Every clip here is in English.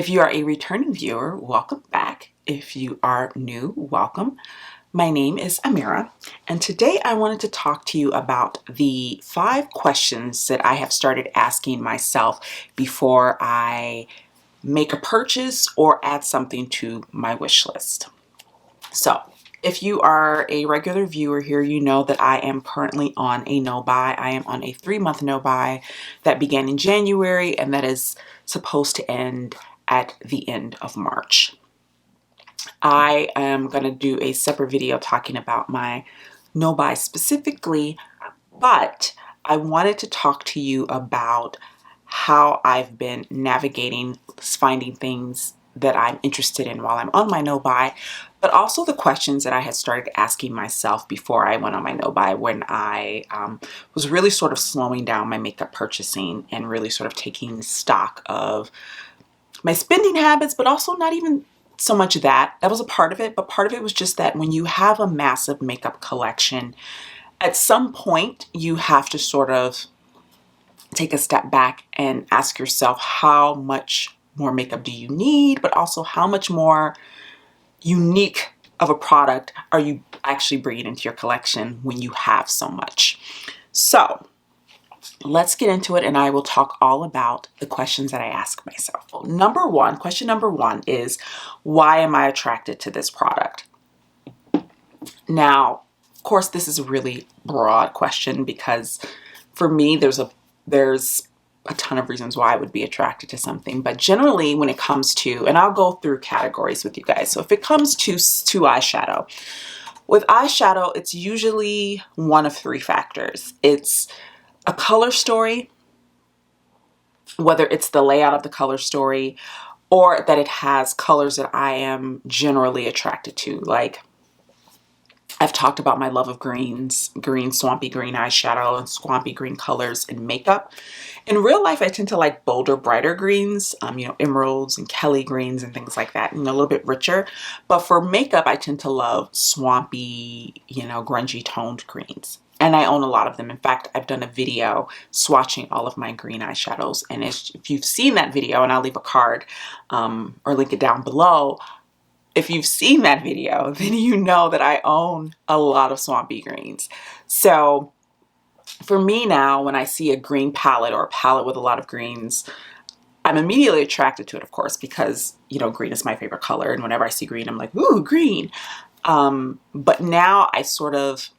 If you are a returning viewer, welcome back. If you are new, welcome. My name is Amira, and today I wanted to talk to you about the 5 questions that I have started asking myself before I make a purchase or add something to my wish list. So, if you are a regular viewer here, you know that I am currently on a no-buy. I am on a 3-month no-buy that began in January and that is supposed to end at the end of March. I am going to do a separate video talking about my no-buy specifically, but I wanted to talk to you about how I've been navigating finding things that I'm interested in while I'm on my no-buy, but also the questions that I had started asking myself before I went on my no-buy when I was really sort of slowing down my makeup purchasing and really sort of taking stock of my spending habits, but also not even so much that. That was a part of it, but part of it was just that when you have a massive makeup collection, at some point you have to sort of take a step back and ask yourself how much more makeup do you need, but also how much more unique of a product are you actually bringing into your collection when you have so much. So let's get into it, and I will talk all about the questions that I ask myself. Well, question number one is, why am I attracted to this product? Now, of course, this is a really broad question because for me, there's a ton of reasons why I would be attracted to something. But generally, when it comes to, and I'll go through categories with you guys. So if it comes to eyeshadow, with eyeshadow, it's usually one of 3 factors. It's a color story, whether it's the layout of the color story or that it has colors that I am generally attracted to. Like, I've talked about my love of greens, swampy green eyeshadow and swampy green colors in makeup. In real life, I tend to like bolder, brighter greens, emeralds and Kelly greens and things like that, a little bit richer. But for makeup, I tend to love swampy, grungy toned greens. And I own a lot of them. In fact, I've done a video swatching all of my green eyeshadows. And if you've seen that video, and I'll leave a card or link it down below, if you've seen that video, then you know that I own a lot of swampy greens. So for me now, when I see a green palette or a palette with a lot of greens, I'm immediately attracted to it, of course, because, green is my favorite color. And whenever I see green, I'm like, ooh, green. But now I sort of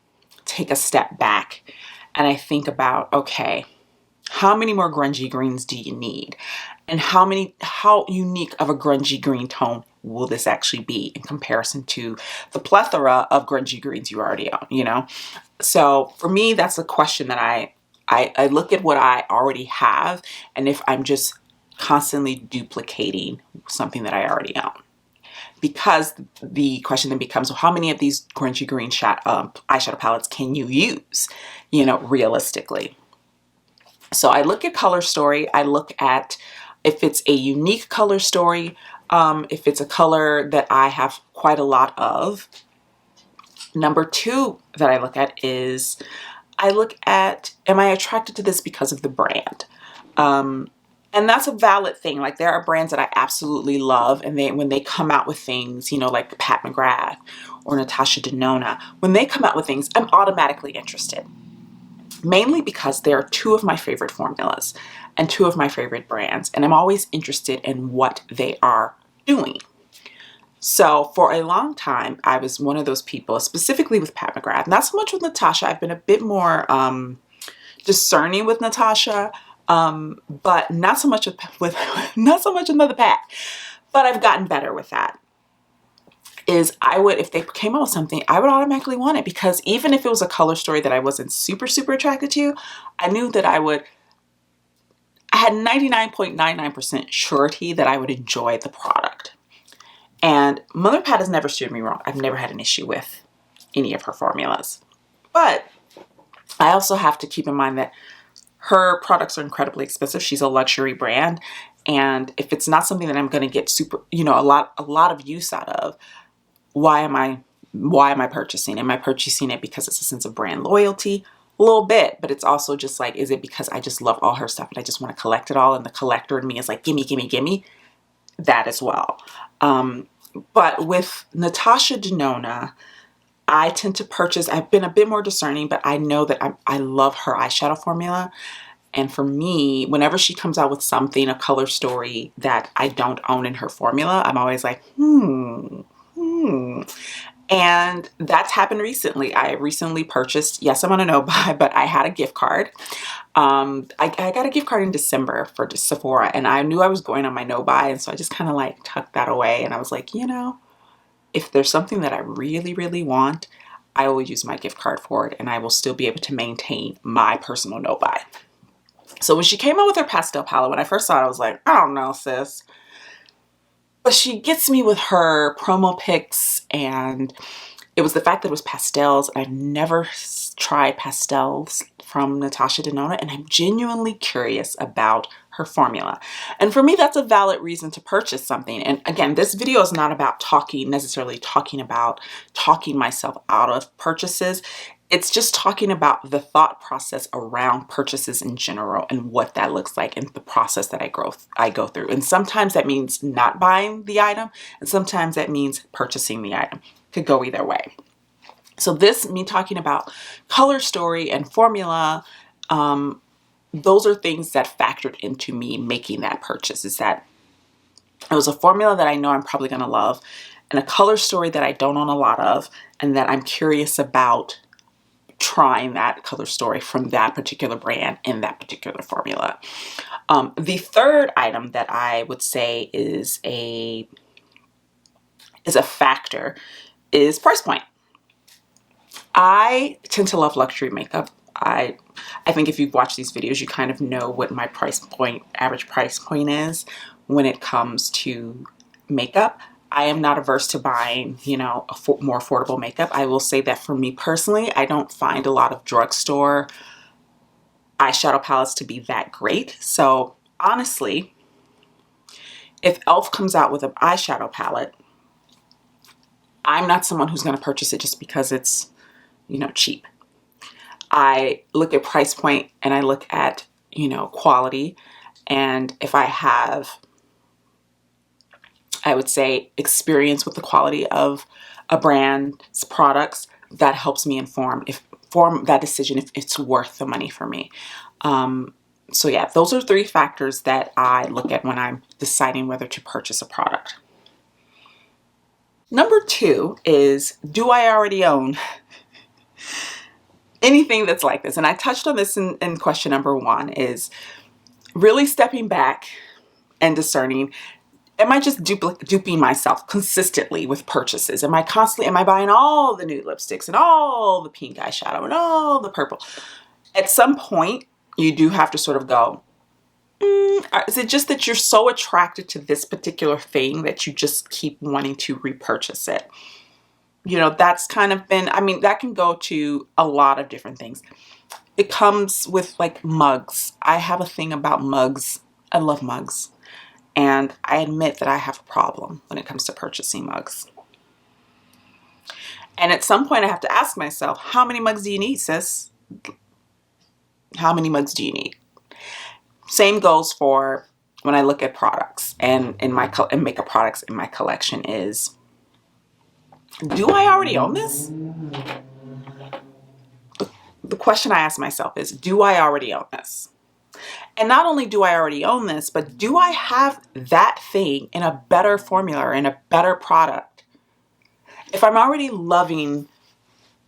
take a step back and I think about, okay, how many more grungy greens do you need? And how unique of a grungy green tone will this actually be in comparison to the plethora of grungy greens you already own, So for me, that's a question that I look at what I already have, and if I'm just constantly duplicating something that I already own. Because the question then becomes, well, how many of these grungy green eyeshadow palettes can you use, realistically? So I look at color story. I look at if it's a unique color story, if it's a color that I have quite a lot of. Number 2 that I look at is, am I attracted to this because of the brand? And that's a valid thing. Like, there are brands that I absolutely love, and when they come out with things, like Pat McGrath or Natasha Denona, when they come out with things, I'm automatically interested. Mainly because they are 2 of my favorite formulas and 2 of my favorite brands, and I'm always interested in what they are doing. So for a long time, I was one of those people, specifically with Pat McGrath. Not so much with Natasha. I've been a bit more discerning with Natasha, but not so much with another Pat. But I've gotten better with that. If they came out with something, I would automatically want it, because even if it was a color story that I wasn't super, super attracted to, I knew that I had 99.99% surety that I would enjoy the product. And Mother Pat has never steered me wrong. I've never had an issue with any of her formulas. But I also have to keep in mind that her products are incredibly expensive. She's a luxury brand. And if it's not something that I'm going to get a lot of use out of, why am I purchasing? Am I purchasing it because it's a sense of brand loyalty? A little bit, but it's also just like, is it because I just love all her stuff and I just want to collect it all, and the collector in me is like, gimme, gimme, gimme? that as well. But with Natasha Denona, I tend to purchase, I've been a bit more discerning, but I know that I love her eyeshadow formula. And for me, whenever she comes out with something, a color story that I don't own in her formula, I'm always like, And that's happened recently. I recently purchased, yes, I'm on a no buy, but I had a gift card. I got a gift card in December for Sephora, and I knew I was going on my no buy. And so I just kind of like tucked that away. And I was like, you know, if there's something that I really, really want, I will use my gift card for it, and I will still be able to maintain my personal no buy. So when she came out with her pastel palette, when I first saw it, I was like, I don't know, sis. But she gets me with her promo pics, and it was the fact that it was pastels. I've never tried pastels from Natasha Denona, and I'm genuinely curious about her formula. And for me, that's a valid reason to purchase something. And again, this video is not about necessarily talking myself out of purchases. It's just talking about the thought process around purchases in general and what that looks like and the process that I go through. And sometimes that means not buying the item, and sometimes that means purchasing the item. Could go either way. So this, me talking about color story and formula, those are things that factored into me making that purchase. Is that it was a formula that I know I'm probably going to love, and a color story that I don't own a lot of, and that I'm curious about trying that color story from that particular brand in that particular formula. The third item that I would say is a factor is price point. I tend to love luxury makeup. I think if you've watched these videos, you kind of know what my average price point is when it comes to makeup. I am not averse to buying, you know, more affordable makeup. I will say that for me personally, I don't find a lot of drugstore eyeshadow palettes to be that great. So honestly, if e.l.f. comes out with an eyeshadow palette, I'm not someone who's going to purchase it just because it's, you know, cheap. I look at price point and I look at, you know, quality. And if I have, I would say, experience with the quality of a brand's products, that helps me form that decision if it's worth the money for me. So yeah, those are three factors that I look at when I'm deciding whether to purchase a product. Number two is, do I already own anything that's like this? And I touched on this in question number one, is really stepping back and discerning, am I just duping myself consistently with purchases? Am I buying all the nude lipsticks and all the pink eyeshadow and all the purple? At some point, you do have to sort of go, is it just that you're so attracted to this particular thing that you just keep wanting to repurchase it? You know, that's kind of been, I mean, that can go to a lot of different things. It comes with like mugs. I have a thing about mugs. I love mugs. And I admit that I have a problem when it comes to purchasing mugs. And at some point I have to ask myself, how many mugs do you need, sis? How many mugs do you need? Same goes for when I look at products and makeup products in my collection is, do I already own this? The question I ask myself is, do I already own this? And not only do I already own this, but do I have that thing in a better formula or in a better product? If I'm already loving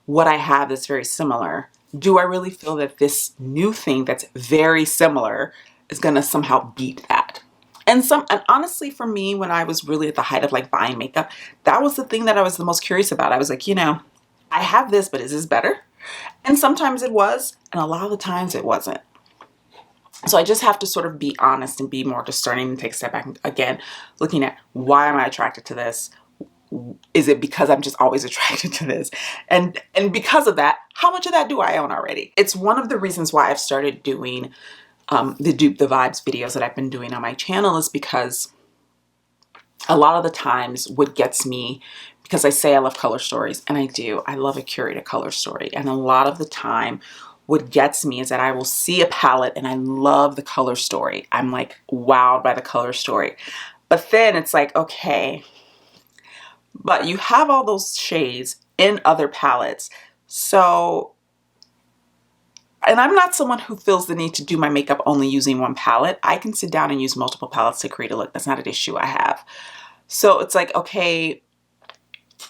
what I have that's very similar, do I really feel that this new thing that's very similar is going to somehow beat that? And honestly, for me, when I was really at the height of like buying makeup, that was the thing that I was the most curious about. I was like, you know, I have this, but is this better? And sometimes it was, and a lot of the times it wasn't. So I just have to sort of be honest and be more discerning and take a step back and, again, looking at, why am I attracted to this? Is it because I'm just always attracted to this? And because of that, how much of that do I own already? It's one of the reasons why I've started doing the Dupe the Vibes videos that I've been doing on my channel, is because a lot of the times what gets me, because I say I love color stories, and I do, I love a curated color story. And a lot of the time what gets me is that I will see a palette and I love the color story. I'm like wowed by the color story. But then it's like, okay, but you have all those shades in other palettes. So, and I'm not someone who feels the need to do my makeup only using one palette. I can sit down and use multiple palettes to create a look. That's not an issue I have. So it's like, okay,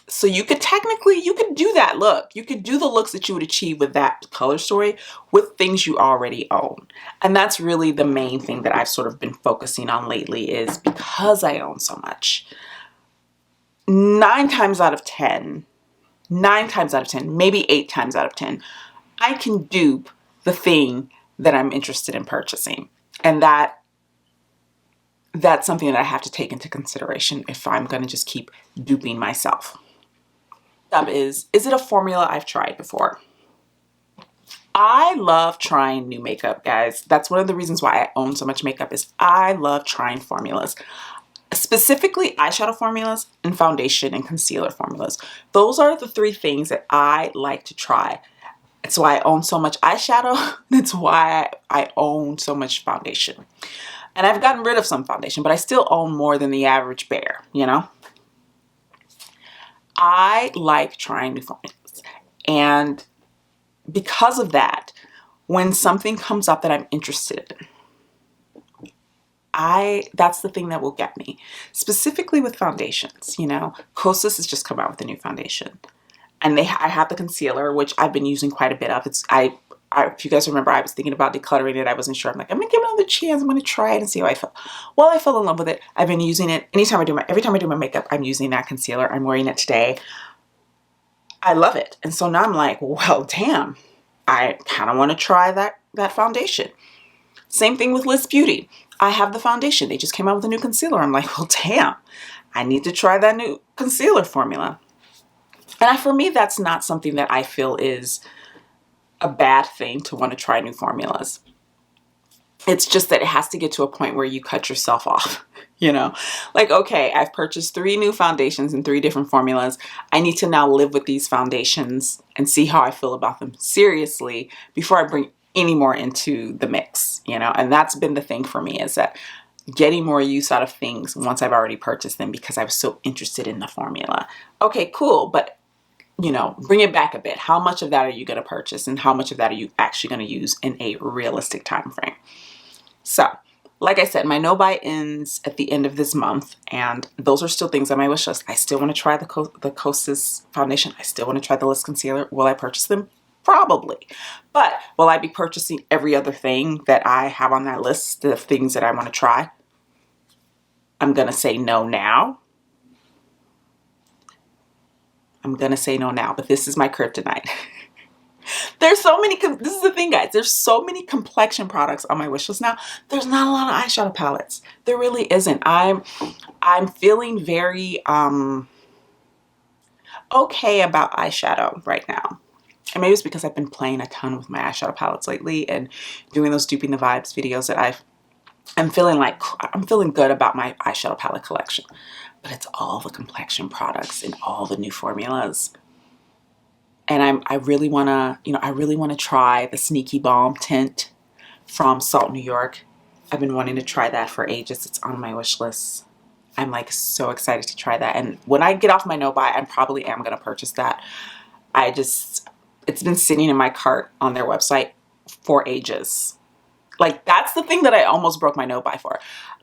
so you could technically, you could do that look. You could do the looks that you would achieve with that color story with things you already own. And that's really the main thing that I've sort of been focusing on lately, is because I own so much. 9 times out of 10, maybe 8 times out of 10, I can dupe the thing that I'm interested in purchasing. And that's something that I have to take into consideration if I'm going to just keep duping myself. Is it a formula I've tried before? I love trying new makeup, guys. That's one of the reasons why I own so much makeup, is I love trying formulas. Specifically eyeshadow formulas and foundation and concealer formulas. Those are the 3 things that I like to try. It's why I own so much eyeshadow. It's why I own so much foundation. And I've gotten rid of some foundation, but I still own more than the average bear, you know? I like trying new formulas. And because of that, when something comes up that I'm interested in, that's the thing that will get me. Specifically with foundations, you know, Kosas has just come out with a new foundation. And I have the concealer, which I've been using quite a bit of. If you guys remember, I was thinking about decluttering it. I wasn't sure. I'm like, I'm gonna give it another chance. I'm gonna try it and see how I feel. Well, I fell in love with it. I've been using it every time I do my makeup, I'm using that concealer. I'm wearing it today. I love it. And so now I'm like, well, damn, I kind of want to try that foundation. Same thing with Liz Beauty. I have the foundation. They just came out with a new concealer. I'm like, well, damn, I need to try that new concealer formula. And for me, that's not something that I feel is a bad thing to want to try new formulas. It's just that it has to get to a point where you cut yourself off, you know? Like, okay, I've purchased 3 new foundations in 3 different formulas. I need to now live with these foundations and see how I feel about them seriously before I bring any more into the mix, you know? And that's been the thing for me, is that getting more use out of things once I've already purchased them because I was so interested in the formula. Okay, cool, but you know, bring it back a bit. How much of that are you going to purchase, and how much of that are you actually going to use in a realistic time frame? So, like I said, my no-buy ends at the end of this month, and those are still things on my wish list. I still want to try the Kosas foundation. I still want to try the Liz concealer. Will I purchase them? Probably. But will I be purchasing every other thing that I have on that list of things that I want to try? I'm going to say no now. But this is my kryptonite. There's so many, this is the thing, guys, there's so many complexion products on my wish list now. There's not a lot of eyeshadow palettes. There really isn't. I'm feeling very okay about eyeshadow right now. And maybe it's because I've been playing a ton with my eyeshadow palettes lately and doing those Duping the Vibes videos that I'm feeling good about my eyeshadow palette collection. But it's all the complexion products and all the new formulas. And I really want to try the Sneaky Balm tint from Salt, New York. I've been wanting to try that for ages. It's on my wish list. I'm like so excited to try that. And when I get off my no-buy, I probably am going to purchase that. It's been sitting in my cart on their website for ages. Like, that's the thing that I almost broke my no-buy for.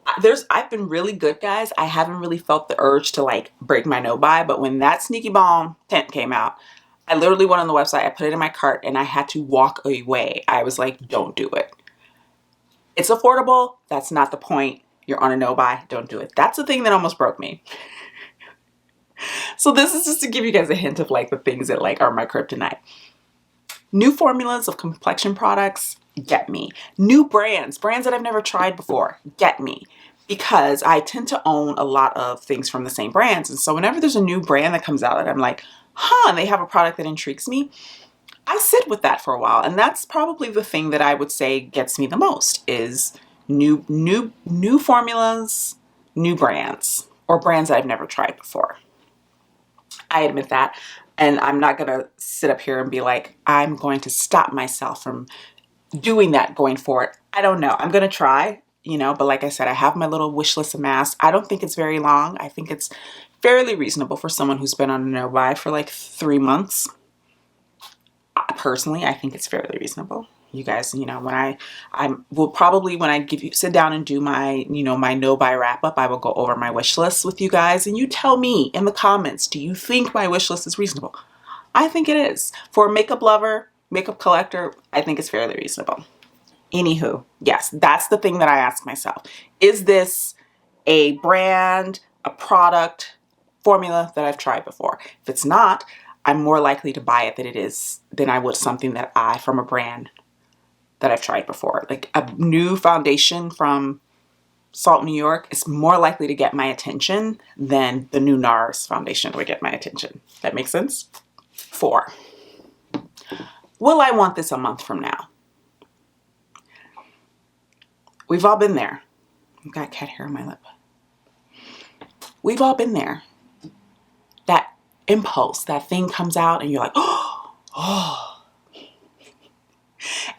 I've been really good, guys. I haven't really felt the urge to like break my no-buy, but when that Sneaky Balm tint came out, I literally went on the website, I put it in my cart, and I had to walk away. I was like, don't do it. It's affordable. That's not the point. You're on a no-buy. Don't do it. That's the thing that almost broke me. So this is just to give you guys a hint of like the things that like are my kryptonite. New formulas of complexion products get me. New brands that I've never tried before, get me. Because I tend to own a lot of things from the same brands. And so whenever there's a new brand that comes out that I'm like, and they have a product that intrigues me, I sit with that for a while. And that's probably the thing that I would say gets me the most, is new formulas, new brands, or brands that I've never tried before. I admit that. And I'm not going to sit up here and be like, I'm going to stop myself from doing that going forward. I don't know. I'm going to try. but like I said, I have my little wish list amassed. I don't think it's very long. I think it's fairly reasonable for someone who's been on a no-buy for like 3 months. Personally, I think it's fairly reasonable. You guys, when I will probably, when I sit down and do my, my no-buy wrap-up, I will go over my wish list with you guys, and you tell me in the comments, do you think my wish list is reasonable? I think it is. For a makeup lover, makeup collector, I think it's fairly reasonable. Anywho, yes, that's the thing that I ask myself. Is this a brand, a product, formula that I've tried before? If it's not, I'm more likely to buy it than I would something from a brand that I've tried before. Like a new foundation from Salt, New York is more likely to get my attention than the new NARS foundation would get my attention. That makes sense? 4. Will I want this a month from now? We've all been there. I've got cat hair on my lip. We've all been there. That impulse, that thing comes out and you're like, oh,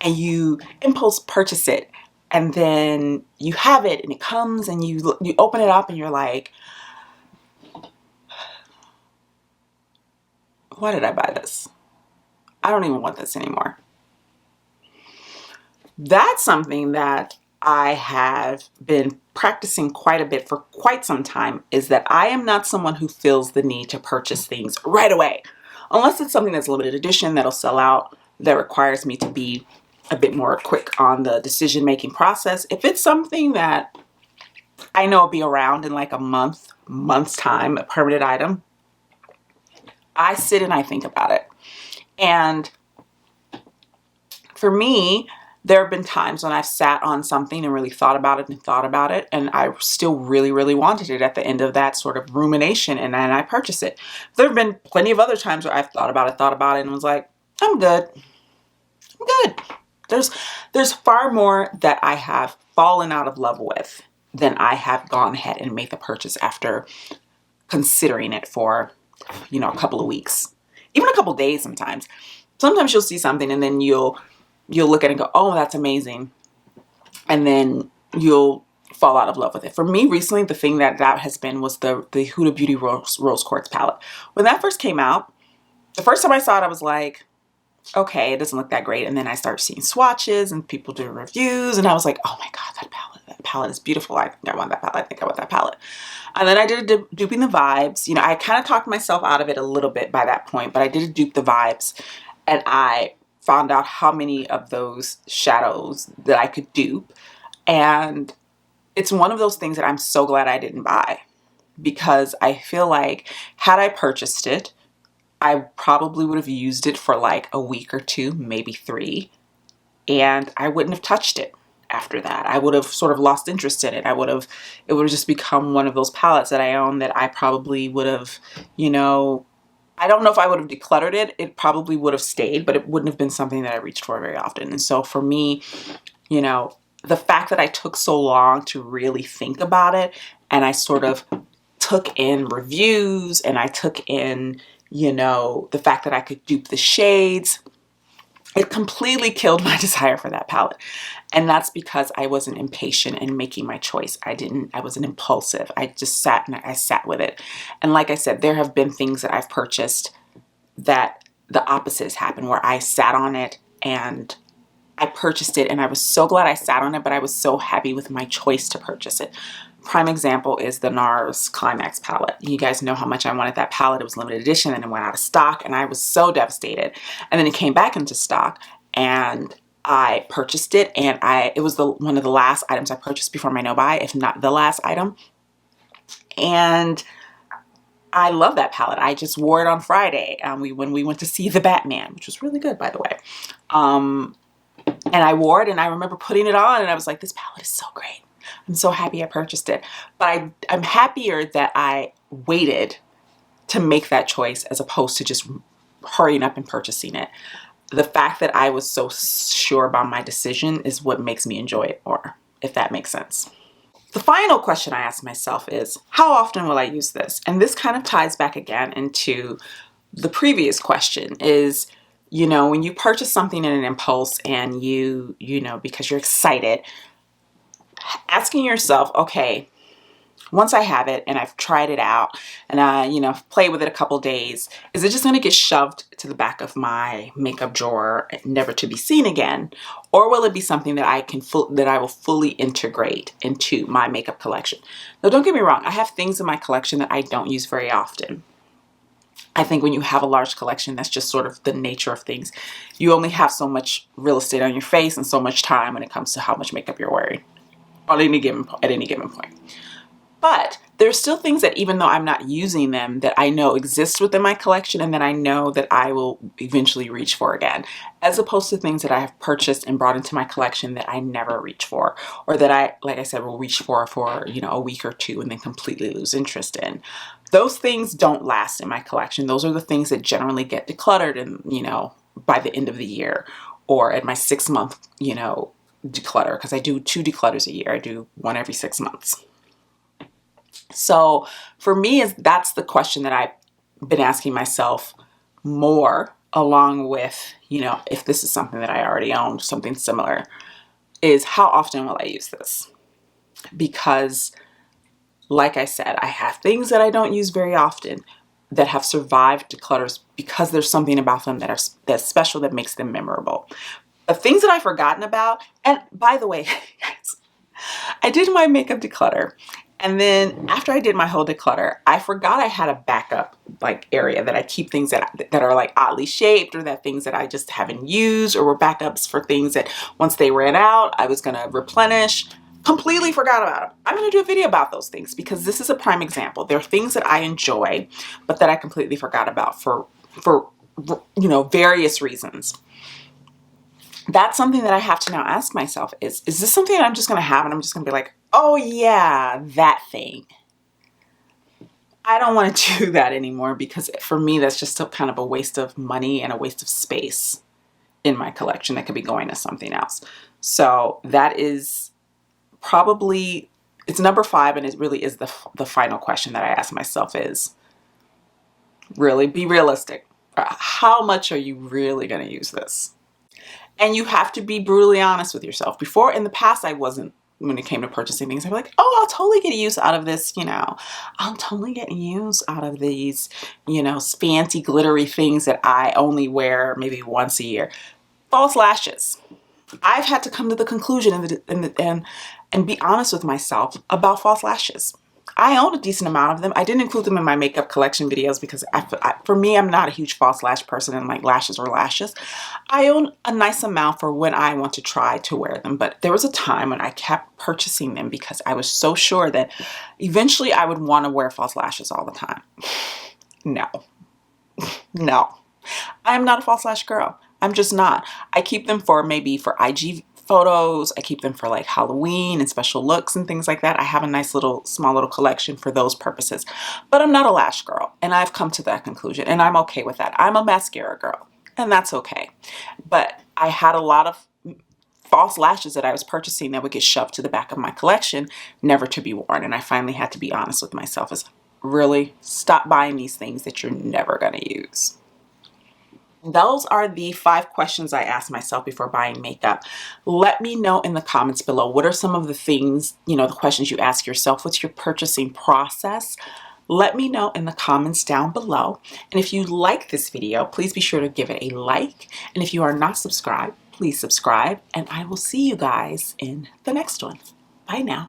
and you impulse purchase it, and then you have it and it comes and you open it up and you're like, why did I buy this? I don't even want this anymore. That's something that I have been practicing quite a bit for quite some time, is that I am not someone who feels the need to purchase things right away. Unless it's something that's limited edition that'll sell out, that requires me to be a bit more quick on the decision-making process. If it's something that I know will be around in like a month's time, a permanent item, I sit and I think about it. And for me, there have been times when I've sat on something and really thought about it, and I still really, really wanted it at the end of that sort of rumination, and then I purchased it. There have been plenty of other times where I've thought about it, and was like, I'm good. There's far more that I have fallen out of love with than I have gone ahead and made the purchase after considering it for, a couple of weeks, even a couple of days sometimes. Sometimes you'll see something and then you'll look at it and go, oh, that's amazing. And then you'll fall out of love with it. For me recently, the thing that has been was the Huda Beauty Rose Quartz palette. When that first came out, the first time I saw it, I was like, okay, it doesn't look that great. And then I started seeing swatches and people do reviews, and I was like, oh my God, that palette is beautiful. I think I want that palette. And then I did a duping the vibes. I kind of talked myself out of it a little bit by that point, but I did a dupe the vibes, and I found out how many of those shadows that I could dupe. And it's one of those things that I'm so glad I didn't buy, because I feel like had I purchased it, I probably would have used it for like a week or 2, maybe 3, and I wouldn't have touched it after that. I would have sort of lost interest in it. It would have just become one of those palettes that I own that I probably would have, I don't know if I would have decluttered it. It probably would have stayed, but it wouldn't have been something that I reached for very often. And so for me, the fact that I took so long to really think about it, and I sort of took in reviews, and I took in, the fact that I could dupe the shades, it completely killed my desire for that palette. And that's because I wasn't impatient in making my choice. I wasn't impulsive. I just sat with it. And like I said, there have been things that I've purchased that the opposite has happened, where I sat on it and I purchased it and I was so glad I sat on it, but I was so happy with my choice to purchase it. Prime example is the NARS Climax palette. You guys know how much I wanted that palette. It was limited edition and it went out of stock, and I was so devastated. And then it came back into stock and I purchased it, and it was one of the last items I purchased before my no-buy, if not the last item. And I love that palette. I just wore it on Friday when we went to see the Batman, which was really good, by the way. And I wore it, and I remember putting it on, and I was like, this palette is so great. I'm so happy I purchased it. But I'm happier that I waited to make that choice as opposed to just hurrying up and purchasing it. The fact that I was so sure about my decision is what makes me enjoy it more, if that makes sense. The final question I ask myself is, how often will I use this? And this kind of ties back again into the previous question is, when you purchase something in an impulse and you know, because you're excited, asking yourself, okay, once I have it and I've tried it out and I, play with it a couple days, is it just going to get shoved to the back of my makeup drawer, never to be seen again? Or will it be something that I will fully integrate into my makeup collection? Now, don't get me wrong. I have things in my collection that I don't use very often. I think when you have a large collection, that's just sort of the nature of things. You only have so much real estate on your face and so much time when it comes to how much makeup you're wearing at any given point. But there's still things that, even though I'm not using them, that I know exist within my collection and that I know that I will eventually reach for again, as opposed to things that I have purchased and brought into my collection that I never reach for, or that I, like I said, will reach for a week or two and then completely lose interest in. Those things don't last in my collection. Those are the things that generally get decluttered and, by the end of the year, or at my 6-month, declutter, because I do 2 declutters a year. I do one every 6 months. So for me, that's the question that I've been asking myself more, along with, if this is something that I already own, something similar, is how often will I use this? Because, like I said, I have things that I don't use very often that have survived declutters because there's something about them that's special, that makes them memorable. The things that I've forgotten about, and by the way, guys, I did my makeup declutter. And then after I did my whole declutter, I forgot I had a backup area that I keep things that are oddly shaped, or that things that I just haven't used, or were backups for things that once they ran out, I was going to replenish. Completely forgot about them. I'm going to do a video about those things because this is a prime example. There are things that I enjoy, but that I completely forgot about for various reasons. That's something that I have to now ask myself is this something that I'm just going to have and I'm just going to be like, oh yeah, that thing? I don't want to do that anymore, because for me, that's just kind of a waste of money and a waste of space in my collection that could be going to something else. So that is probably, it's number 5, and it really is the final question that I ask myself is, really be realistic. How much are you really going to use this? And you have to be brutally honest with yourself. Before, in the past, I wasn't, when it came to purchasing things. I'd be like, oh, I'll totally get use out of this, I'll totally get use out of these, fancy glittery things that I only wear maybe once a year. False lashes. I've had to come to the conclusion and be honest with myself about false lashes. I own a decent amount of them. I didn't include them in my makeup collection videos because for me, I'm not a huge false lash person, and lashes or lashes. I own a nice amount for when I want to try to wear them. But there was a time when I kept purchasing them because I was so sure that eventually I would want to wear false lashes all the time. No. No. I'm not a false lash girl. I'm just not. I keep them for IG photos. I keep them for Halloween and special looks and things like that. I have a nice small little collection for those purposes. But I'm not a lash girl, and I've come to that conclusion, and I'm okay with that. I'm a mascara girl, and that's okay. But I had a lot of false lashes that I was purchasing that would get shoved to the back of my collection, never to be worn. And I finally had to be honest with myself, is really stop buying these things that you're never going to use. Those are the 5 questions I asked myself before buying makeup. Let me know in the comments below, what are some of the things, the questions you ask yourself? What's your purchasing process? Let me know in the comments down below. And if you like this video, please be sure to give it a like. And if you are not subscribed, please subscribe. And I will see you guys in the next one. Bye now.